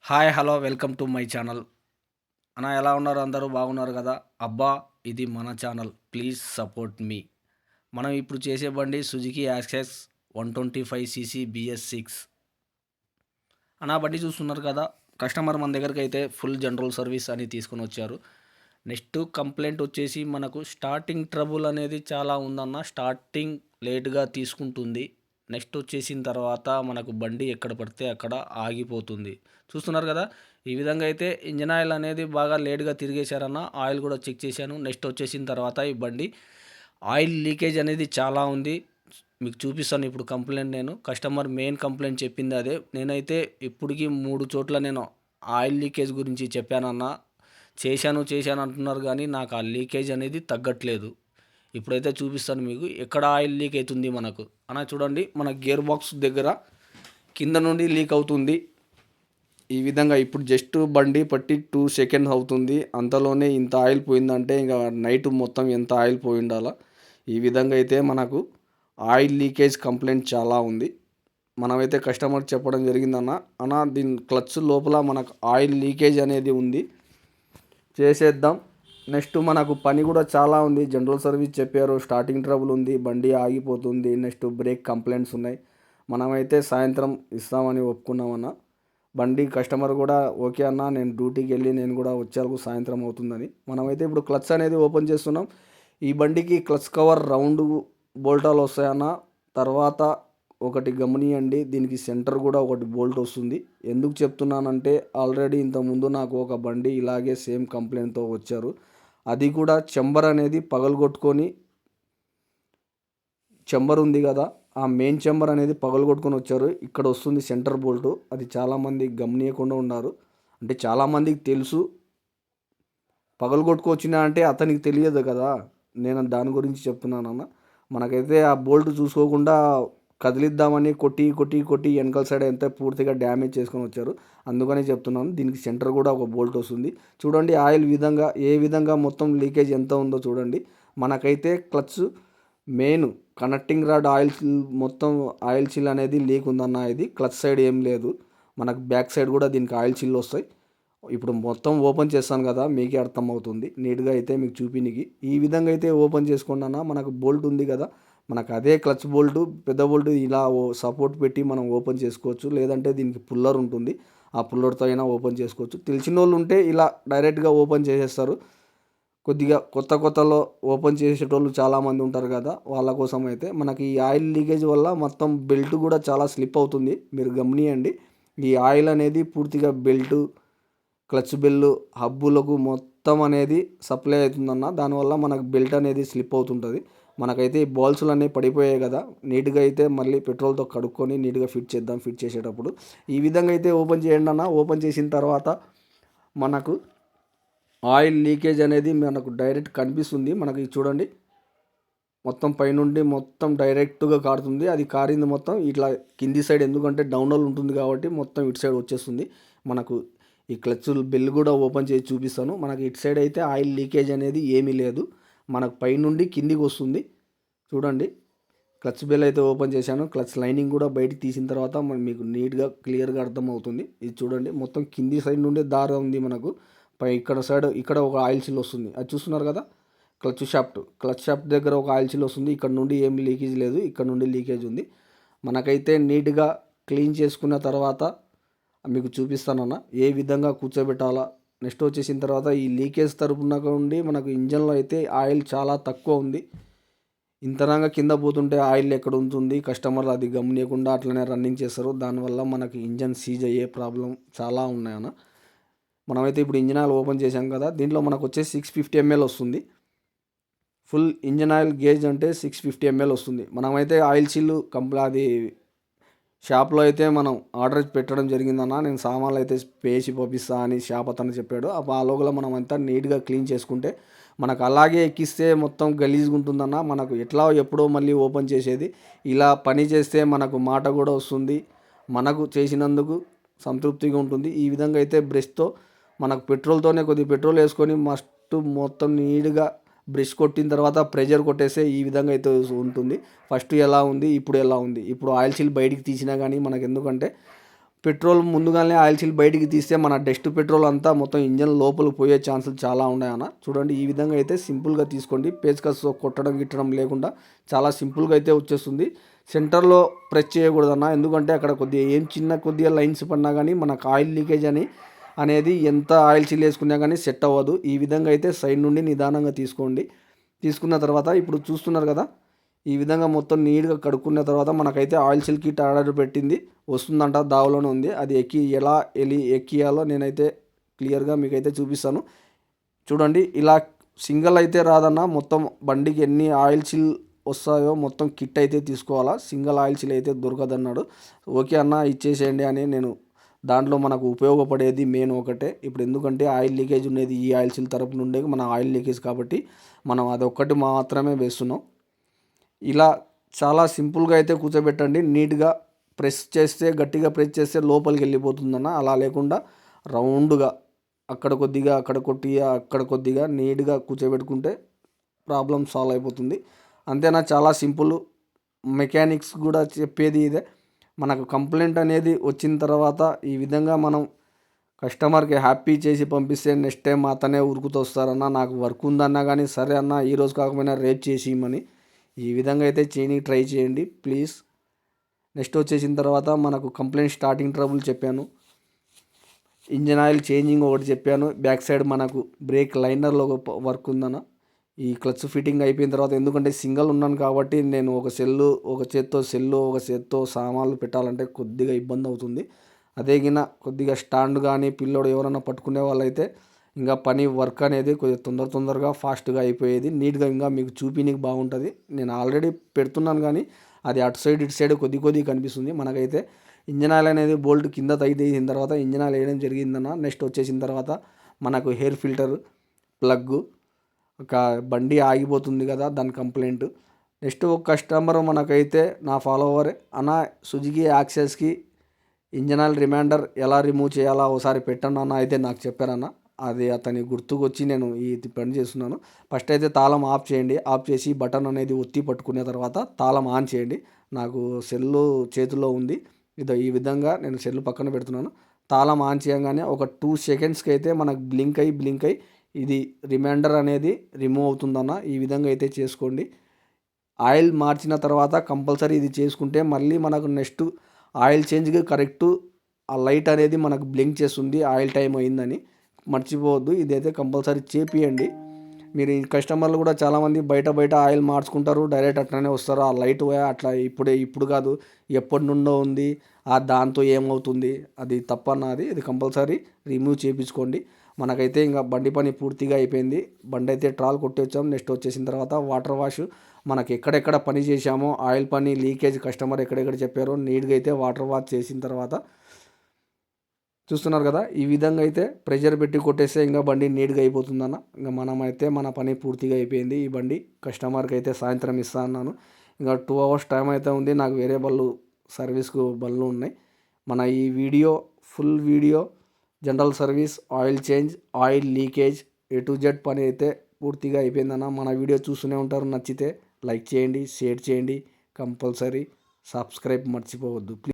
Hi hello welcome to my channel. అన్న ఎలా ఉన్నారు? అందరూ బాగున్నారు కదా? అబ్బా, ఇది మన ఛానల్, ప్లీజ్ సపోర్ట్ మీ. మనం ఇప్పుడు చేసే బండి సుజుకి యాక్సెస్ 125cc BS6. అన్న బండి చూస్తున్నారు కదా, కస్టమర్ మన దగ్గరికి అయితే ఫుల్ జనరల్ సర్వీస్ అని తీసుకొని వచ్చారు. నెక్స్ట్ కంప్లైంట్ వచ్చేసి మనకు స్టార్టింగ్ ట్రబుల్ అనేది చాలా ఉందన్న. స్టార్టింగ్ లేట్గా తీసుకుంటుంది. నెక్స్ట్ వచ్చేసిన తర్వాత మనకు బండి ఎక్కడ పడితే అక్కడ ఆగిపోతుంది. చూస్తున్నారు కదా, ఈ విధంగా అయితే ఇంజన్ ఆయిల్ అనేది బాగా లేట్గా తిరిగేశారన్న. ఆయిల్ కూడా చెక్ చేశాను. నెక్స్ట్ వచ్చేసిన తర్వాత ఈ బండి ఆయిల్ లీకేజ్ అనేది చాలా ఉంది. మీకు చూపిస్తాను ఇప్పుడు కంప్లైంట్. నేను కస్టమర్ మెయిన్ కంప్లైంట్ చెప్పింది అదే. నేనైతే ఇప్పటికి 3 చోట్ల నేను ఆయిల్ లీకేజ్ గురించి చెప్పానన్న. చేశాను అంటున్నారు కానీ నాకు ఆ లీకేజ్ అనేది తగ్గట్లేదు. ఇప్పుడైతే చూపిస్తాను మీకు ఎక్కడ ఆయిల్ లీక్ అవుతుంది మనకు అన్న. చూడండి, మన గేర్ బాక్స్ దగ్గర కింద నుండి లీక్ అవుతుంది. ఈ విధంగా ఇప్పుడు జస్ట్ బండి పట్టి 2 సెకండ్స్ అవుతుంది, అంతలోనే ఇంత ఆయిల్ పోయిందంటే ఇంకా నైట్ మొత్తం ఎంత ఆయిల్ పోయి ఉండాలా. ఈ విధంగా అయితే మనకు ఆయిల్ లీకేజ్ కంప్లైంట్ చాలా ఉంది. మనమైతే కస్టమర్ చెప్పడం జరిగిందన్న దీని క్లచ్ లోపల మనకు ఆయిల్ లీకేజ్ అనేది ఉంది, చేసేద్దాం. నెక్స్ట్ మనకు పని కూడా చాలా ఉంది. జనరల్ సర్వీస్ చెప్పారు, స్టార్టింగ్ ట్రబుల్ ఉంది, బండి ఆగిపోతుంది, నెక్స్ట్ బ్రేక్ కంప్లైంట్స్ ఉన్నాయి. మనమైతే సాయంత్రం ఇస్తామని ఒప్పుకున్నామన్న. బండి కస్టమర్ కూడా ఓకే అన్న, నేను డ్యూటీకి వెళ్ళి నేను కూడా వచ్చేందుకు సాయంత్రం అవుతుందని. మనమైతే ఇప్పుడు క్లచ్ అనేది ఓపెన్ చేస్తున్నాం. ఈ బండికి క్లచ్ కవర్ రౌండ్ బోల్టాలు వస్తాయన్న. తర్వాత ఒకటి గమనియండి, దీనికి సెంటర్ కూడా ఒకటి బోల్ట్ వస్తుంది. ఎందుకు చెప్తున్నానంటే ఆల్రెడీ ఇంతకుముందు నాకు ఒక బండి ఇలాగే సేమ్ కంప్లైంట్తో వచ్చారు. అది కూడా చెంబర్ అనేది పగలగొట్టుకొని, చెంబర్ ఉంది కదా, ఆ మెయిన్ చెంబర్ అనేది పగలగొట్టుకొని వచ్చారు. ఇక్కడ వస్తుంది సెంటర్ బోల్టు. అది చాలామంది గమనియకుండా ఉన్నారు. అంటే చాలామందికి తెలుసు, పగలగొట్టుకొచ్చినా అంటే అతనికి తెలియదు కదా. నేను దాని గురించి చెప్తున్నానన్న. మనకైతే ఆ బోల్ట్ చూసుకోకుండా కదిలిద్దామని కొట్టి కొట్టి కొట్టి వెనకాల సైడ్ అంతా పూర్తిగా డ్యామేజ్ చేసుకొని వచ్చారు. అందుకనే చెప్తున్నాను, దీనికి సెంటర్ కూడా ఒక బోల్ట్ వస్తుంది. చూడండి ఆయిల్ విధంగా ఏ విధంగా మొత్తం లీకేజ్ ఎంత ఉందో చూడండి. మనకైతే clutch main connecting rod oil మొత్తం ఆయిల్ చిల్ అనేది లీక్ ఉందన్న. ఇది క్లచ్ సైడ్ ఏం లేదు, మనకు బ్యాక్ సైడ్ కూడా దీనికి ఆయిల్ చిల్ వస్తాయి. ఇప్పుడు మొత్తం ఓపెన్ చేస్తాను కదా, మీకే అర్థమవుతుంది నీట్గా అయితే మీకు చూపినికి. ఈ విధంగా అయితే ఓపెన్ చేసుకోండి అన్న. మనకు బోల్ట్ ఉంది కదా, మనకు అదే క్లచ్ బోల్ట్ పెద్ద బోల్ట్ ఇలా సపోర్ట్ పెట్టి మనం ఓపెన్ చేసుకోవచ్చు. లేదంటే దీనికి పుల్లర్ ఉంటుంది, ఆ పుల్లర్తో అయినా ఓపెన్ చేసుకోవచ్చు. తెలిసిన వాళ్ళు ఉంటే ఇలా డైరెక్ట్గా ఓపెన్ చేసేస్తారు. కొద్దిగా కొత్తలో ఓపెన్ చేసేటోళ్ళు చాలామంది ఉంటారు కదా, వాళ్ళ కోసం అయితే మనకి ఈ ఆయిల్ లీకేజ్ వల్ల మొత్తం బెల్ట్ కూడా చాలా స్లిప్ అవుతుంది. మీరు గమనియండి, ఈ ఆయిల్ అనేది పూర్తిగా బెల్టు, క్లచ్ బెల్లు, హబ్బులకు మొత్తం అనేది సప్లై అవుతుందన్న. దానివల్ల మనకు బెల్ట్ అనేది స్లిప్ అవుతుంటుంది. మనకైతే ఈ బాల్స్లు అనేవి పడిపోయాయి కదా, నీట్గా అయితే మళ్ళీ పెట్రోల్తో కడుక్కొని నీట్గా ఫిట్ చేద్దాం. ఫిట్ చేసేటప్పుడు ఈ విధంగా అయితే ఓపెన్ చేయండి అన్న. ఓపెన్ చేసిన తర్వాత మనకు ఆయిల్ లీకేజ్ అనేది మనకు డైరెక్ట్ కనిపిస్తుంది. మనకి చూడండి, మొత్తం పైనుండి మొత్తం డైరెక్ట్గా కారుతుంది. అది కారింది మొత్తం ఇట్లా కింది సైడ్, ఎందుకంటే డౌన్లో ఉంటుంది కాబట్టి మొత్తం ఇటు సైడ్ వచ్చేస్తుంది. మనకు ఈ క్లచ్ బెల్ కూడా ఓపెన్ చేసి చూపిస్తాను. మనకి ఇటు సైడ్ అయితే ఆయిల్ లీకేజ్ అనేది ఏమీ లేదు, మనకు పైనుండి కిందికి వస్తుంది. చూడండి, క్లచ్ బెల్ అయితే ఓపెన్ చేశాను. క్లచ్ లైనింగ్ కూడా బయటికి తీసిన తర్వాత మీకు నీట్గా క్లియర్గా అర్థమవుతుంది. ఇది చూడండి, మొత్తం కింది సైడ్ నుండి దారి ఉంది మనకు. పై ఇక్కడ సైడ్ ఇక్కడ ఒక ఆయిల్ చిల్ వస్తుంది, అది చూస్తున్నారు కదా. క్లచ్ షాఫ్ట్ దగ్గర ఒక ఆయిల్ చిల్ వస్తుంది. ఇక్కడ నుండి ఏం లీకేజ్ లేదు, ఇక్కడ నుండి లీకేజ్ ఉంది. మనకైతే నీట్గా క్లీన్ చేసుకున్న తర్వాత మీకు చూపిస్తానన్న ఏ విధంగా కూర్చోబెట్టాలా. నెక్స్ట్ వచ్చేసిన తర్వాత ఈ లీకేజ్ తరపున ఉండి మనకు ఇంజన్లో అయితే ఆయిల్ చాలా తక్కువ ఉంది. ఇంతరంగా కింద పోతుంటే ఆయిల్ ఎక్కడ ఉంటుంది, కస్టమర్లు అది గమనియకుండా అట్లనే రన్నింగ్ చేస్తారు. దానివల్ల మనకి ఇంజన్ సీజ్ అయ్యే ప్రాబ్లం చాలా ఉన్నాయన్న. మనమైతే ఇప్పుడు ఇంజన్ ఆయిల్ ఓపెన్ చేసాం కదా, దీంట్లో మనకు వచ్చేసి 650 ml వస్తుంది. ఫుల్ ఇంజన్ ఆయిల్ గేజ్ అంటే 650 ml వస్తుంది. మనమైతే ఆయిల్ చిల్లు అది షాప్లో అయితే మనం ఆర్డర్ పెట్టడం జరిగిందన్న. నేను సామాన్లు అయితే పేసి పంపిస్తా అని షాప్ అతను చెప్పాడు. ఆ లోపల మనం అంతా నీట్గా క్లీన్ చేసుకుంటే మనకు అలాగే ఎక్కిస్తే మొత్తం గలీజ్గా ఉంటుందన్న. మనకు ఎట్లా ఎప్పుడో మళ్ళీ ఓపెన్ చేసేది, ఇలా పని చేస్తే మనకు మాట కూడా వస్తుంది, మనకు చేసినందుకు సంతృప్తిగా ఉంటుంది. ఈ విధంగా అయితే బ్రష్తో మనకు పెట్రోల్తోనే కొద్దిగా పెట్రోల్ వేసుకొని మస్ట్ మొత్తం నీట్గా బ్రష్ కొట్టిన తర్వాత ప్రెజర్ కొట్టేస్తే ఈ విధంగా అయితే ఉంటుంది. ఫస్ట్ ఎలా ఉంది, ఇప్పుడు ఎలా ఉంది. ఇప్పుడు ఆయిల్ సీల్ బయటికి తీసినా కానీ మనకు ఎందుకంటే పెట్రోల్ ముందుగానే ఆయిల్ సీల్ బయటికి తీస్తే మన డస్ట్ పెట్రోల్ అంతా మొత్తం ఇంజన్ లోపలికి పోయే ఛాన్సులు చాలా ఉన్నాయన్న. చూడండి ఈ విధంగా అయితే సింపుల్గా తీసుకోండి. పేచకస్ కొట్టడం గిట్టడం లేకుండా చాలా సింపుల్గా అయితే వచ్చేస్తుంది. సెంటర్లో ప్రెస్ చేయకూడదన్న, ఎందుకంటే అక్కడ కొద్దిగా లైన్స్ పడినా కానీ మనకు ఆయిల్ లీకేజ్ అనేది ఎంత ఆయిల్ సీల్ వేసుకున్నా కానీ సెట్ అవ్వదు. ఈ విధంగా అయితే సైడ్ నుండి నిదానంగా తీసుకోండి. తీసుకున్న తర్వాత ఇప్పుడు చూస్తున్నారు కదా, ఈ విధంగా మొత్తం నీట్గా కడుక్కున్న తర్వాత మనకైతే ఆయిల్ సీల్ కిట్ ఆర్డర్ పెట్టింది వస్తుందంట, దావలోనే ఉంది. అది ఎలా ఎక్కియాలో నేనైతే క్లియర్గా మీకైతే చూపిస్తాను. చూడండి ఇలా సింగిల్ అయితే రాదన్న, మొత్తం బండికి ఎన్ని ఆయిల్ సీల్ వస్తాయో మొత్తం కిట్ అయితే తీసుకోవాలా. సింగిల్ ఆయిల్ సీల్ అయితే దొరకదన్నాడు. ఓకే అన్న ఇచ్చేసేయండి అని నేను దాంట్లో మనకు ఉపయోగపడేది మెయిన్ ఒకటే. ఇప్పుడు ఎందుకంటే ఆయిల్ లీకేజ్ ఉండేది ఈ ఆయిల్ సీల్ తరపు నుండే మన ఆయిల్ లీకేజ్ కాబట్టి మనం అదొక్కటి మాత్రమే వేస్తున్నాం. ఇలా చాలా సింపుల్గా అయితే కూర్చోబెట్టండి. నీట్గా ప్రెస్ చేస్తే, గట్టిగా ప్రెస్ చేస్తే లోపలికి వెళ్ళిపోతుందన్న. అలా లేకుండా రౌండ్గా అక్కడ కొద్దిగా నీట్గా కూర్చోబెట్టుకుంటే ప్రాబ్లం సాల్వ్ అయిపోతుంది. అంతేనా, చాలా సింపుల్. మెకానిక్స్ కూడా చెప్పేది ఇదే. మనకు కంప్లైంట్ అనేది వచ్చిన తర్వాత ఈ విధంగా మనం కస్టమర్కి హ్యాపీ చేసి పంపిస్తే నెక్స్ట్ టైం అతనే ఉరుకుతూ వస్తారన్న. నాకు వర్క్ ఉందన్నా కానీ సరే అన్న ఈరోజు కాకపోయినా రేపు చేసి ఇమ్మని ఈ విధంగా అయితే చేయడానికి ట్రై చేయండి ప్లీజ్. నెక్స్ట్ వచ్చేసిన తర్వాత మనకు కంప్లైంట్ స్టార్టింగ్ ట్రబుల్ చెప్పాను, ఇంజన్ ఆయిల్ చేంజింగ్ ఒకటి చెప్పాను, బ్యాక్ సైడ్ మనకు బ్రేక్ లైనర్లో వర్క్ ఉందన్న. ఈ క్లచ్ ఫిట్టింగ్ అయిపోయిన తర్వాత, ఎందుకంటే సింగిల్ ఉన్నాను కాబట్టి నేను ఒక చేత్తో సామాన్లు పెట్టాలంటే కొద్దిగా ఇబ్బంది అవుతుంది. అదే కొద్దిగా స్టాండ్ కానీ పిల్లోడు ఎవరైనా పట్టుకునే వాళ్ళైతే ఇంకా పని వర్క్ అనేది కొద్దిగా తొందరగా ఫాస్ట్గా అయిపోయేది, నీట్గా ఇంకా మీకు చూపించడానికి బాగుంటుంది. నేను ఆల్రెడీ పెడుతున్నాను కానీ అది అటు సైడ్ ఇటు సైడ్ కొద్ది కనిపిస్తుంది. మనకైతే ఇంజన్ ఆయిల్ అనేది బోల్ట్ కింద తీసిన తర్వాత ఇంజన్ ఆయిల్ వేయడం జరిగిందన్న. నెక్స్ట్ వచ్చేసిన తర్వాత మనకు హెయిర్ ఫిల్టర్ ప్లగ్, ఒక బండి ఆగిపోతుంది కదా దాని కంప్లైంట్. నెక్స్ట్ ఒక కస్టమర్ మనకైతే నా ఫాలోవర్ అన్న, సుజుకి యాక్సెస్కి ఇంజన్ ఆయిల్ రిమైండర్ ఎలా రిమూవ్ చేయాలా ఒకసారి పెట్టండి అన్న అయితే నాకు చెప్పారన్న. అది అతని గుర్తుకొచ్చి నేను ఈ పని చేస్తున్నాను. ఫస్ట్ అయితే తాళం ఆఫ్ చేయండి, ఆఫ్ చేసి బటన్ అనేది ఒత్తి పట్టుకునే తర్వాత తాళం ఆన్ చేయండి. నాకు సెల్లు చేతిలో ఉంది, ఈ విధంగా నేను సెల్లు పక్కన పెడుతున్నాను. తాళం ఆన్ చేయగానే ఒక 2 సెకండ్స్కి అయితే మనకు బ్లింక్ అయ్యి ఇది రిమైండర్ అనేది రిమూవ్ అవుతుందన్న. ఈ విధంగా అయితే చేసుకోండి. ఆయిల్ మార్చిన తర్వాత కంపల్సరీ ఇది చేసుకుంటే మళ్ళీ మనకు నెక్స్ట్ ఆయిల్ చేంజ్కి కరెక్టు ఆ లైట్ అనేది మనకు బ్లింక్ చేస్తుంది ఆయిల్ టైం అయిందని. మర్చిపోవద్దు, ఇదైతే కంపల్సరీ చేపియండి. మీరు ఈ కస్టమర్లు కూడా చాలామంది బయట ఆయిల్ మార్చుకుంటారు, డైరెక్ట్ అట్లనే వస్తారు. ఆ లైట్ అట్లా ఇప్పుడు కాదు ఎప్పటి నుండో ఉంది, దాంతో ఏమవుతుంది, అది తప్పన్నది. ఇది కంపల్సరీ రిమూవ్ చేయించుకోండి. మనకైతే ఇంకా బండి పని పూర్తిగా అయిపోయింది. బండి అయితే ట్రాల్ కొట్టి వచ్చాము. నెక్స్ట్ వచ్చేసిన తర్వాత వాటర్ వాష్, మనకి ఎక్కడెక్కడ పని చేశామో ఆయిల్ పని లీకేజ్ కస్టమర్ ఎక్కడెక్కడ చెప్పారో నీట్గా అయితే వాటర్ వాష్ చేసిన తర్వాత చూస్తున్నారు కదా, ఈ విధంగా అయితే ప్రెషర్ పెట్టి కొట్టేస్తే ఇంకా బండి నీట్గా అయిపోతుందన్న. ఇంకా మనమైతే మన పని పూర్తిగా అయిపోయింది. ఈ బండి కస్టమర్కి అయితే సాయంత్రం ఇస్తా అన్నాను. ఇంకా 2 hours టైం అయితే ఉంది. నాకు వేరే సర్వీస్కు బళ్ళు ఉన్నాయి. మన ఈ full video general service, oil change, oil leakage, A to Z పని అయితే పూర్తిగా అయిపోయిందన్న. మన వీడియో చూస్తూనే ఉంటారు. నచ్చితే లైక్ చేయండి, షేర్ చేయండి, కంపల్సరీ సబ్స్క్రైబ్ మర్చిపోవద్దు ప్లీజ్.